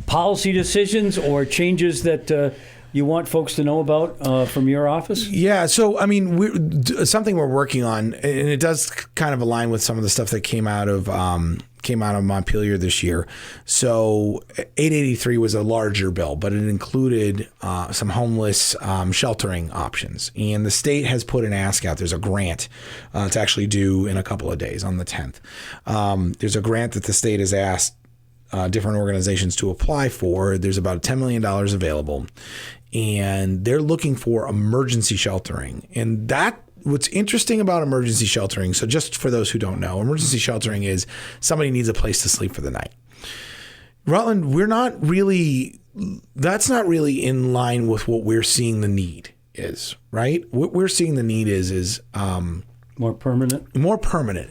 policy decisions or changes that you want folks to know about from your office? Yeah, so I mean, something we're working on, and it does kind of align with some of the stuff that came out of Montpelier this year. So 883 was a larger bill, but it included some homeless sheltering options. And the state has put an ask out. There's a grant to actually do in a couple of days on the 10th. There's a grant that the state has asked different organizations to apply for. There's about $10 million available. And they're looking for emergency sheltering. And what's interesting about emergency sheltering, so just for those who don't know, emergency sheltering is somebody needs a place to sleep for the night. Rutland, that's not really in line with what we're seeing the need is, right? What we're seeing the need is more permanent.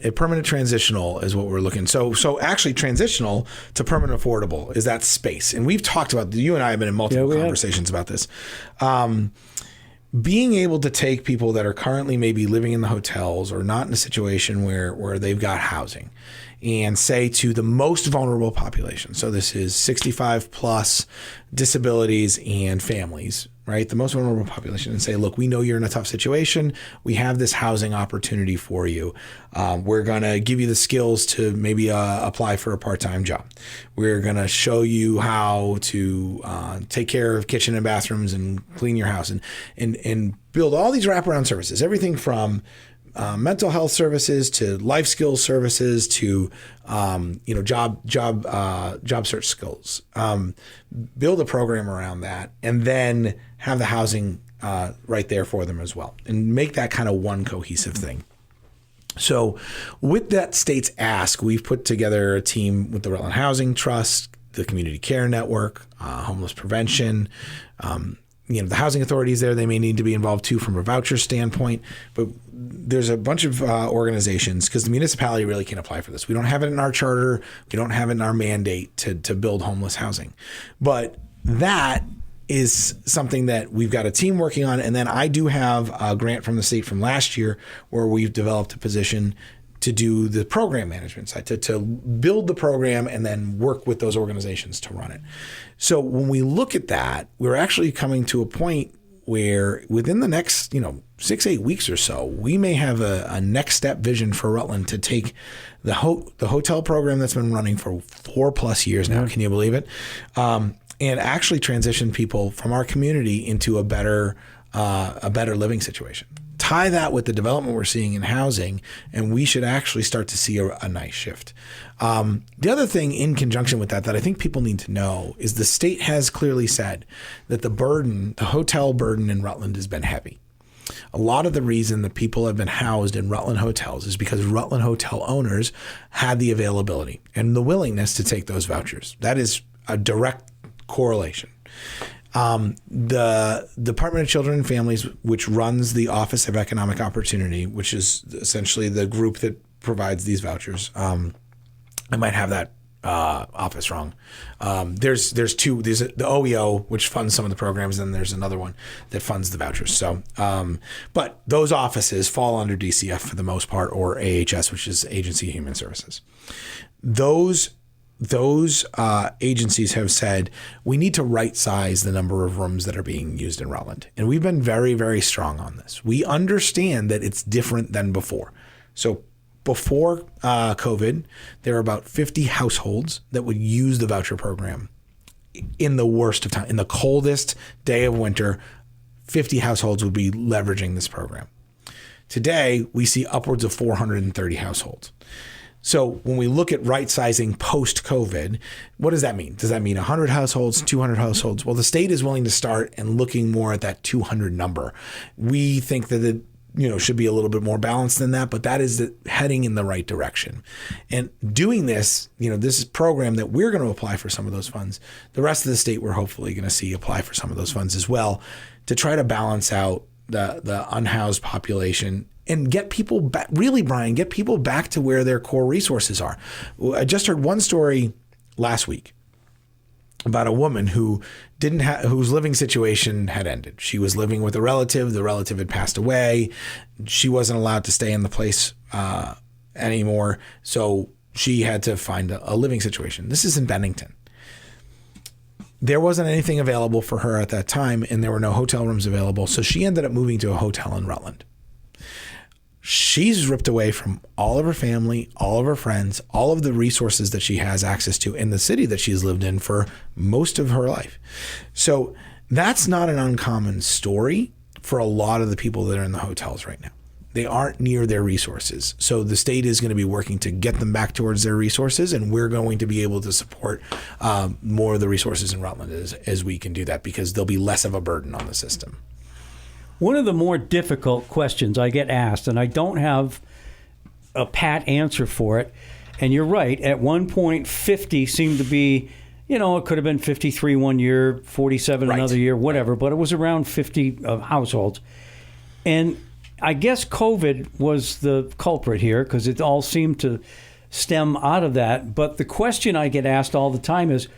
A permanent transitional is what we're looking. So actually transitional to permanent affordable is that space. And we've talked about, you and I have been in multiple conversations about this. Being able to take people that are currently maybe living in the hotels or not in a situation where they've got housing and say to the most vulnerable population. So this is 65 plus disabilities and families, right? The most vulnerable population, and say, look, we know you're in a tough situation. We have this housing opportunity for you. We're going to give you the skills to maybe apply for a part-time job. We're going to show you how to take care of kitchen and bathrooms and clean your house and build all these wraparound services, everything from mental health services to life skills services to job search skills. Build a program around that, and then have the housing right there for them as well, and make that kind of one cohesive thing. So with that state's ask, we've put together a team with the Rutland Housing Trust, the Community Care Network, homeless prevention, the housing authorities there, they may need to be involved too from a voucher standpoint. But there's a bunch of organizations, because the municipality really can't apply for this. We don't have it in our charter. We don't have it in our mandate to build homeless housing. But that is something that we've got a team working on. And then I do have a grant from the state from last year where we've developed a position to do the program management side, to build the program and then work with those organizations to run it. So when we look at that, we're actually coming to a point where within the next 6-8 weeks or so, we may have a next step vision for Rutland to take the hotel program that's been running for 4+ years now. Can you believe it? And actually transition people from our community into a better living situation. Tie that with the development we're seeing in housing, and we should actually start to see a nice shift. The other thing in conjunction with that I think people need to know is the state has clearly said that the hotel burden in Rutland has been heavy. A lot of the reason that people have been housed in Rutland hotels is because Rutland hotel owners had the availability and the willingness to take those vouchers. That is a direct correlation. The Department of Children and Families, which runs the Office of Economic Opportunity, which is essentially the group that provides these vouchers. I might have that office wrong. There's two. There's the OEO, which funds some of the programs, and there's another one that funds the vouchers. So, but those offices fall under DCF for the most part, or AHS, which is Agency of Human Services. Those agencies have said we need to right size the number of rooms that are being used in Rutland. And we've been very, very strong on this. We understand that it's different than before. So before COVID, there were about 50 households that would use the voucher program in the worst of time. In the coldest day of winter, 50 households would be leveraging this program. Today, we see upwards of 430 households. So when we look at right sizing post-COVID, what does that mean? Does that mean 100 households, 200 households? Well, the state is willing to start and looking more at that 200 number. We think that it should be a little bit more balanced than that, but that is heading in the right direction. And doing this, this program that we're going to apply for some of those funds. The rest of the state, we're hopefully going to see apply for some of those funds as well to try to balance out the unhoused population and get people back, really, Brian, get people back to where their core resources are. I just heard one story last week about a woman whose living situation had ended. She was living with a relative. The relative had passed away. She wasn't allowed to stay in the place anymore. So she had to find a living situation. This is in Bennington. There wasn't anything available for her at that time, and there were no hotel rooms available. So she ended up moving to a hotel in Rutland. She's ripped away from all of her family, all of her friends, all of the resources that she has access to in the city that she's lived in for most of her life. So that's not an uncommon story for a lot of the people that are in the hotels right now. They aren't near their resources. So the state is going to be working to get them back towards their resources, and we're going to be able to support more of the resources in Rutland as we can do that, because there'll be less of a burden on the system. One of the more difficult questions I get asked, and I don't have a pat answer for it, and you're right, at one point 50 seemed to be, it could have been 53 one year, 47 right. Another year, whatever, but it was around 50 households. And I guess COVID was the culprit here, because it all seemed to stem out of that. But the question I get asked all the time is,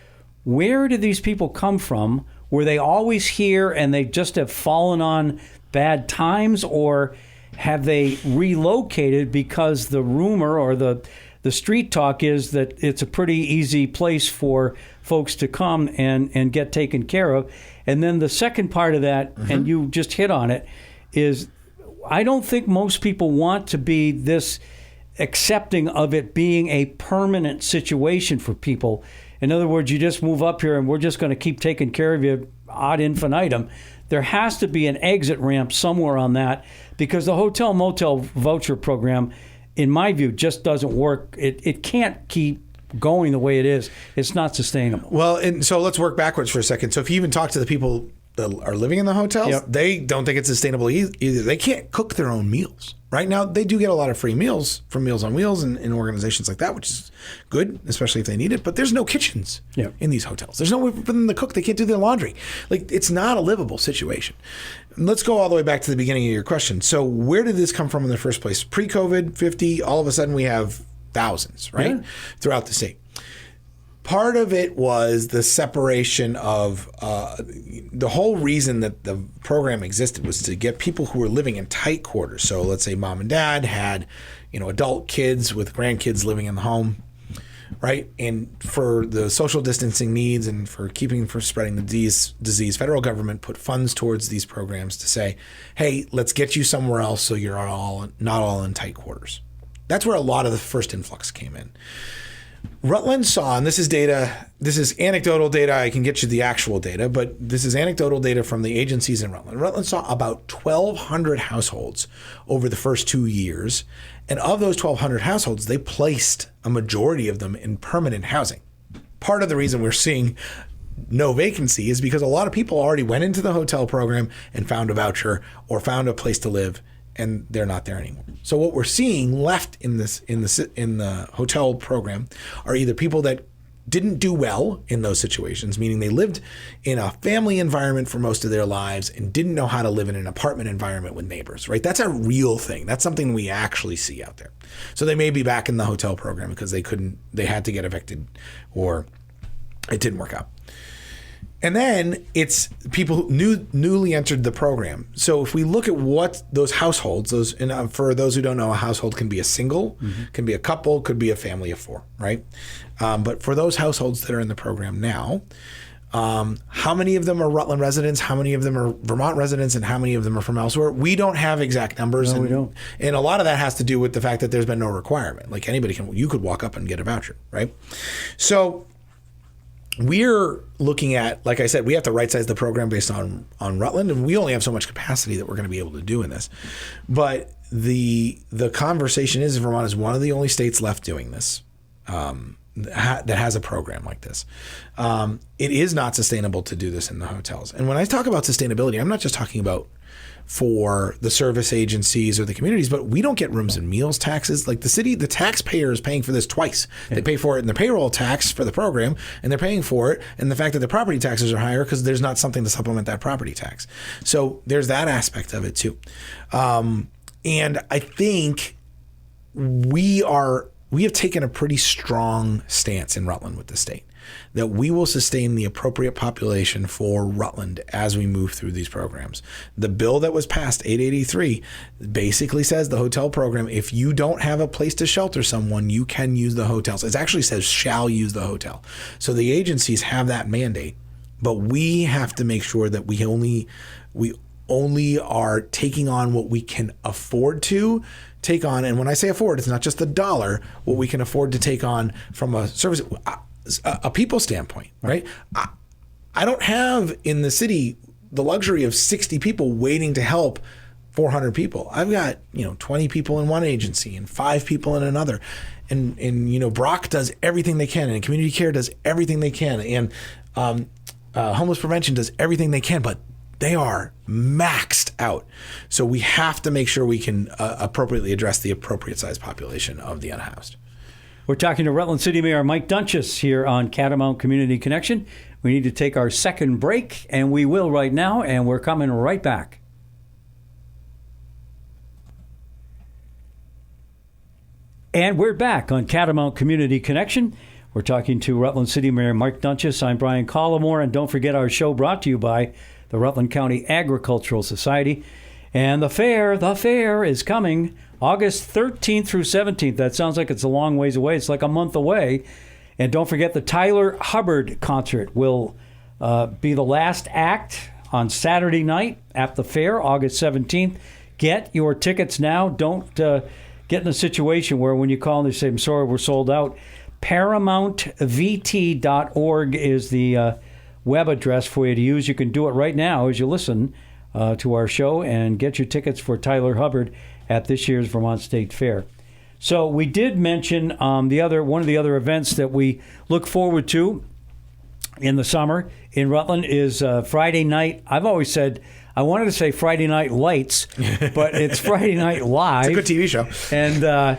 where did these people come from? Were they always here and they just have fallen on bad times, or have they relocated because the rumor or the street talk is that it's a pretty easy place for folks to come and get taken care of? And then the second part of that, and you just hit on it, is I don't think most people want to be this accepting of it being a permanent situation for people. In other words, you just move up here and we're just going to keep taking care of you ad infinitum. There has to be an exit ramp somewhere on that, because the hotel motel voucher program, in my view, just doesn't work. It can't keep going the way it is. It's not sustainable. Well, and so let's work backwards for a second. So if you even talk to the people are living in the hotels, they don't think it's sustainable either. They can't cook their own meals. Right now, they do get a lot of free meals from Meals on Wheels and organizations like that, which is good, especially if they need it. But there's no kitchens in these hotels. There's no way for them to cook. They can't do their laundry. Like, it's not a livable situation. Let's go all the way back to the beginning of your question. So where did this come from in the first place? Pre-COVID, 50, all of a sudden we have thousands, right, throughout the state. Part of it was the separation of the whole reason that the program existed was to get people who were living in tight quarters. So let's say mom and dad had, adult kids with grandkids living in the home, right? And for the social distancing needs and for spreading the disease, federal government put funds towards these programs to say, hey, let's get you somewhere else so you're not all in tight quarters. That's where a lot of the first influx came in. Rutland saw, and this is anecdotal data, I can get you the actual data, but this is anecdotal data from the agencies in Rutland. Rutland saw about 1,200 households over the first 2 years, and of those 1,200 households, they placed a majority of them in permanent housing. Part of the reason we're seeing no vacancy is because a lot of people already went into the hotel program and found a voucher or found a place to live, and they're not there anymore. So what we're seeing left in the hotel program are either people that didn't do well in those situations, meaning they lived in a family environment for most of their lives and didn't know how to live in an apartment environment with neighbors, right? That's a real thing. That's something we actually see out there. So they may be back in the hotel program because they had to get evicted or it didn't work out. And then it's people who newly entered the program. So if we look at what those households, for those who don't know, a household can be a single, can be a couple, could be a family of four, right? But for those households that are in the program now, how many of them are Rutland residents, how many of them are Vermont residents, and how many of them are from elsewhere? We don't have exact numbers. No, we don't. And a lot of that has to do with the fact that there's been no requirement. Like you could walk up and get a voucher, right? So we're looking at, like I said, we have to right-size the program based on Rutland, and we only have so much capacity that we're going to be able to do in this. But the conversation is Vermont is one of the only states left doing this that has a program like this. It is not sustainable to do this in the hotels. And when I talk about sustainability, I'm not just talking about for the service agencies or the communities, but we don't get rooms and meals taxes. Like the city, the taxpayer is paying for this twice. Yeah. They pay for it in the payroll tax for the program, and they're paying for it in the fact that the property taxes are higher because there's not something to supplement that property tax. So there's that aspect of it too. And I think we have taken a pretty strong stance in Rutland with the state that we will sustain the appropriate population for Rutland as we move through these programs. The bill that was passed, 883, basically says the hotel program, if you don't have a place to shelter someone, you can use the hotels. It actually says shall use the hotel. So the agencies have that mandate, but we have to make sure that we only are taking on what we can afford to take on. And when I say afford, it's not just the dollar, what we can afford to take on from a service, a people standpoint, right? I don't have in the city the luxury of 60 people waiting to help 400 people. I've got, 20 people in one agency and 5 people in another. And Brock does everything they can, and community care does everything they can, and homeless prevention does everything they can, but they are maxed out. So we have to make sure we can appropriately address the appropriate size population of the unhoused. We're talking to Rutland City Mayor Mike Doenges here on Catamount Community Connection. We need to take our second break, and we will right now, and we're coming right back. And we're back on Catamount Community Connection. We're talking to Rutland City Mayor Mike Doenges. I'm Brian Collamore, and don't forget our show brought to you by the Rutland County Agricultural Society. And the fair is coming August 13th through 17th. That sounds like it's a long ways away. It's like a month away. And don't forget the Tyler Hubbard concert will be the last act on Saturday night at the fair, August 17th. Get your tickets now. Don't get in a situation where when you call and they say, I'm sorry, we're sold out. ParamountVT.org is the web address for you to use. You can do it right now as you listen to our show and get your tickets for Tyler Hubbard at this year's Vermont State Fair. So we did mention one of the other events that we look forward to in the summer in Rutland is Friday night. I've always said I wanted to say Friday Night Lights, but it's Friday Night Live. It's a good TV show. And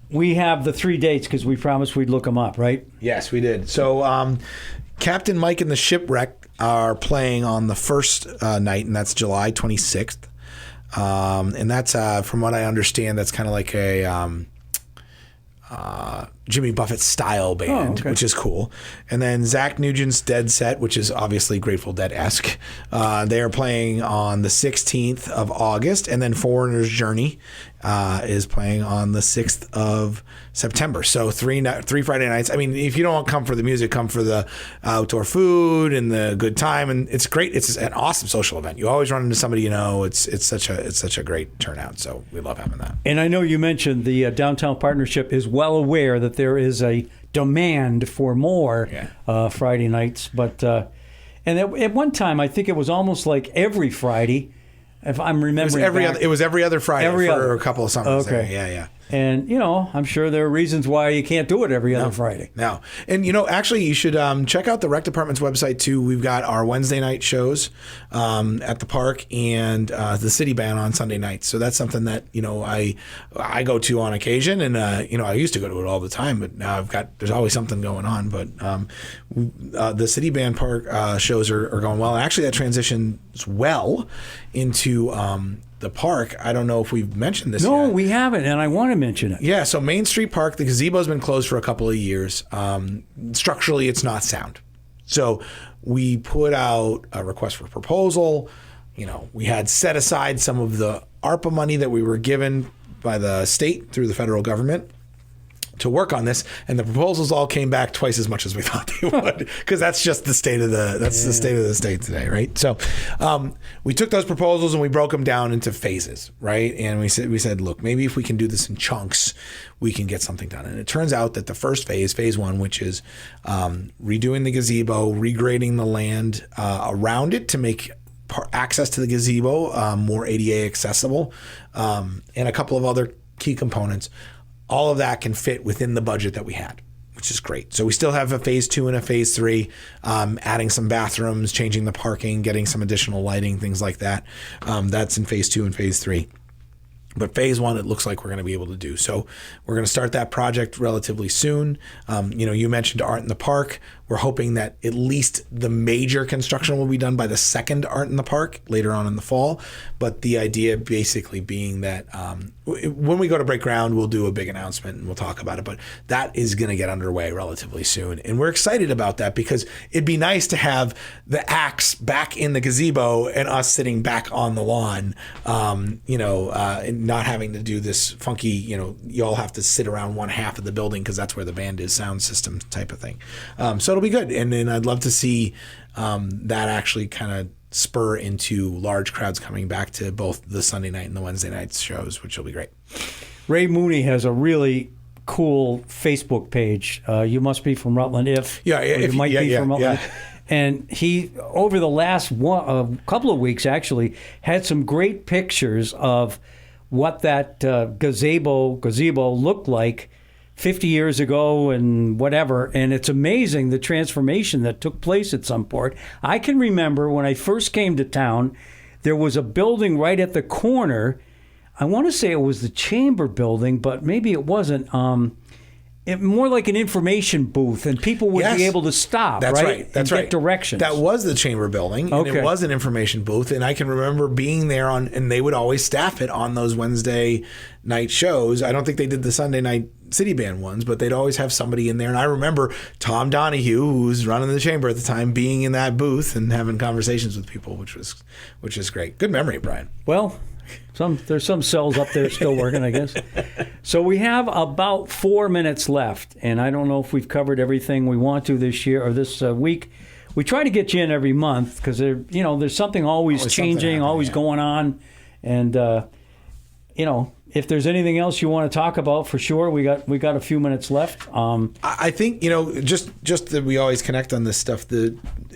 we have the 3 dates because we promised we'd look them up, right? Yes, we did. So Captain Mike and the Shipwreck are playing on the first night, and that's July 26th. And that's, from what I understand, that's kind of like a Jimmy Buffett style band, which is cool. And then Zach Nugent's Dead Set, which is obviously Grateful Dead-esque. They are playing on the 16th of August. And then Foreigner's Journey is playing on the 6th of September. So three Friday nights. I mean, if you don't come for the music, come for the outdoor food and the good time. And it's great. It's an awesome social event. You always run into somebody you know. It's such a great turnout. So we love having that. And I know you mentioned the Downtown Partnership is well aware that there is a demand for more Friday nights. But and at one time, I think it was almost like every Friday. If I'm remembering, it was every other Friday for a couple of summers. Okay, yeah. And I'm sure there are reasons why you can't do it every other Friday. No, and actually, you should check out the rec department's website too. We've got our Wednesday night shows at the park and the city band on Sunday nights. So that's something that I go to on occasion, and I used to go to it all the time, but now there's always something going on. But the city band park shows are going well. Actually, that transitions well into the park. I don't know if we've mentioned this yet. No, we haven't, and I want to mention it. Yeah, so Main Street Park, the gazebo's been closed for a couple of years. Structurally, it's not sound. So we put out a request for proposal. We had set aside some of the ARPA money that we were given by the state through the federal government to work on this, and the proposals all came back twice as much as we thought they would, because that's just the state of the state today, right? So we took those proposals and we broke them down into phases, right? And we said, look, maybe if we can do this in chunks, we can get something done. And it turns out that the first phase one, which is redoing the gazebo, regrading the land around it to make access to the gazebo more ADA accessible, and a couple of other key components. All of that can fit within the budget that we had, which is great. So we still have a phase 2 and a phase 3, adding some bathrooms, changing the parking, getting some additional lighting, things like that. That's in phase 2 and phase 3. But phase 1, it looks like we're going to be able to do. So we're going to start that project relatively soon. You mentioned Art in the Park. We're hoping that at least the major construction will be done by the second Art in the Park later on in the fall. But the idea basically being that when we go to break ground, we'll do a big announcement and we'll talk about it. But that is going to get underway relatively soon. And we're excited about that because it'd be nice to have the acts back in the gazebo and us sitting back on the lawn, and not having to do this funky, you all have to sit around one half of the building because that's where the band is, sound system type of thing. So it'll be good. And then I'd love to see that actually kind of spur into large crowds coming back to both the Sunday night and the Wednesday night shows, which will be great. Ray Mooney has a really cool Facebook page. You must be from Rutland if you might be from Rutland. Yeah. And he, over the last couple of weeks, actually had some great pictures of what that gazebo looked like 50 years ago and whatever. And it's amazing the transformation that took place at some point. I can remember when I first came to town, there was a building right at the corner. I want to say it was the Chamber building, but maybe it wasn't. More like an information booth, and people would be able to stop. That's right. That's and right. Get directions. That was the Chamber building, and it was an information booth. And I can remember being there and they would always staff it on those Wednesday night shows. I don't think they did the Sunday night city band ones, but they'd always have somebody in there. And I remember Tom Donahue, who was running the Chamber at the time, being in that booth and having conversations with people, which is great. Good memory, Brian. Well, there's some cells up there still working, I guess. So we have about 4 minutes left, and I don't know if we've covered everything we want to this year or this week. We try to get you in every month because there's something always changing, always going on, and if there's anything else you want to talk about, for sure, we got a few minutes left. I think just that we always connect on this stuff.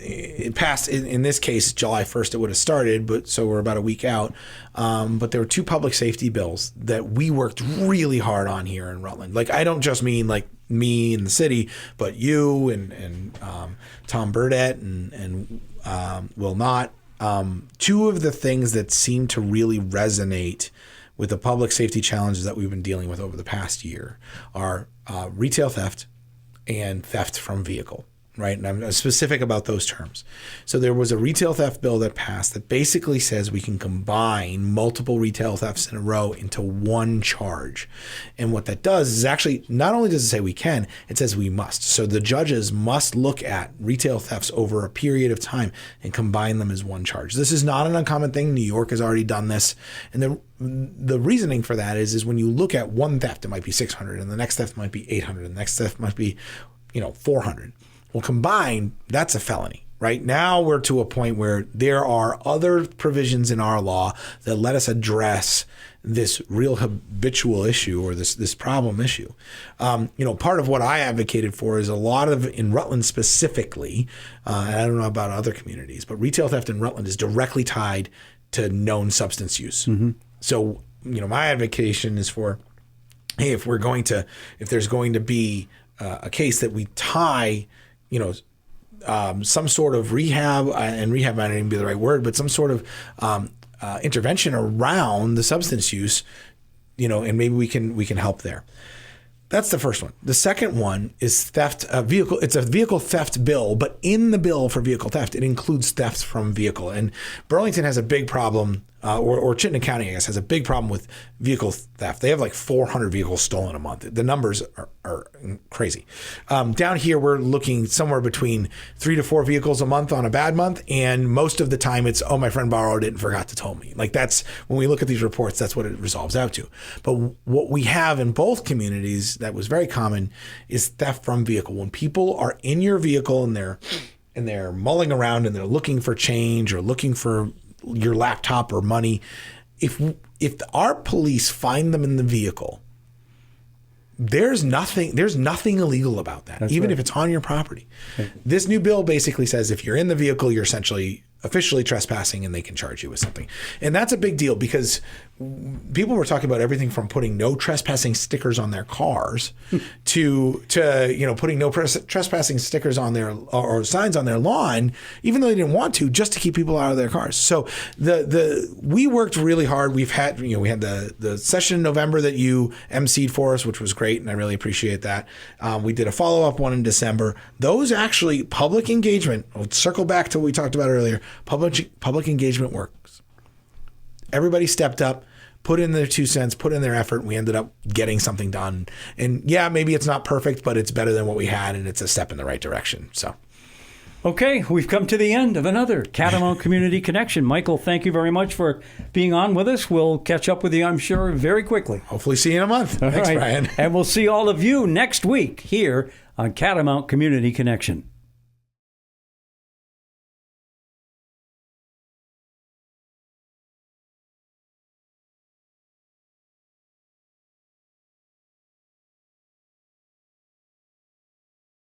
It passed in this case July 1st. It would have started, but so we're about a week out. But there were 2 public safety bills that we worked really hard on here in Rutland. Like I don't just mean like me and the city, but you and Tom Burdett and Will Knott. Two of the things that seem to really resonate with the public safety challenges that we've been dealing with over the past year are retail theft and theft from vehicle, right? And I'm specific about those terms. So there was a retail theft bill that passed that basically says we can combine multiple retail thefts in a row into one charge. And what that does is actually, not only does it say we can, it says we must. So the judges must look at retail thefts over a period of time and combine them as one charge. This is not an uncommon thing. New York has already done this. And the reasoning for that is when you look at one theft, it might be 600, and the next theft might be 800, and the next theft might be 400. Well, combined, that's a felony, right? Now we're to a point where there are other provisions in our law that let us address this real habitual issue or this problem issue. Part of what I advocated for is a lot of, in Rutland specifically, and I don't know about other communities, but retail theft in Rutland is directly tied to known substance use. Mm-hmm. So, my advocation is for, hey, if there's going to be a case that we tie, some sort of rehab, and rehab might not even be the right word, but some sort of intervention around the substance use, and maybe we can help there. That's the first one. The second one is theft of vehicle. It's a vehicle theft bill, but in the bill for vehicle theft, it includes thefts from vehicle. And Burlington has a big problem, or Chittenden County, I guess, has a big problem with vehicle theft. They have like 400 vehicles stolen a month. The numbers are crazy. Down here, we're looking somewhere between 3 to 4 vehicles a month on a bad month. And most of the time it's, oh, my friend borrowed it and forgot to tow me. Like that's, when we look at these reports, that's what it resolves out to. But what we have in both communities that was very common is theft from vehicle. When people are in your vehicle and they're mulling around and they're looking for change or looking for your laptop or money, if our police find them in the vehicle, there's nothing illegal about that. That's even right. If it's on your property. Okay. This new bill basically says if you're in the vehicle, you're essentially officially trespassing and they can charge you with something. And that's a big deal because people were talking about everything from putting no trespassing stickers on their cars to putting no trespassing stickers on their or signs on their lawn, even though they didn't want to, just to keep people out of their cars. So we worked really hard. We had the session in November that you emceed for us, which was great, and I really appreciate that. We did a follow-up one in December. Those actually, public engagement, I'll circle back to what we talked about earlier, public engagement works. Everybody stepped up, put in their 2 cents, put in their effort, and we ended up getting something done. And yeah, maybe it's not perfect, but it's better than what we had, and it's a step in the right direction. So, okay, we've come to the end of another Catamount Community Connection. Michael, thank you very much for being on with us. We'll catch up with you, I'm sure, very quickly. Hopefully see you in a month. Thanks, right. Brian. And we'll see all of you next week here on Catamount Community Connection.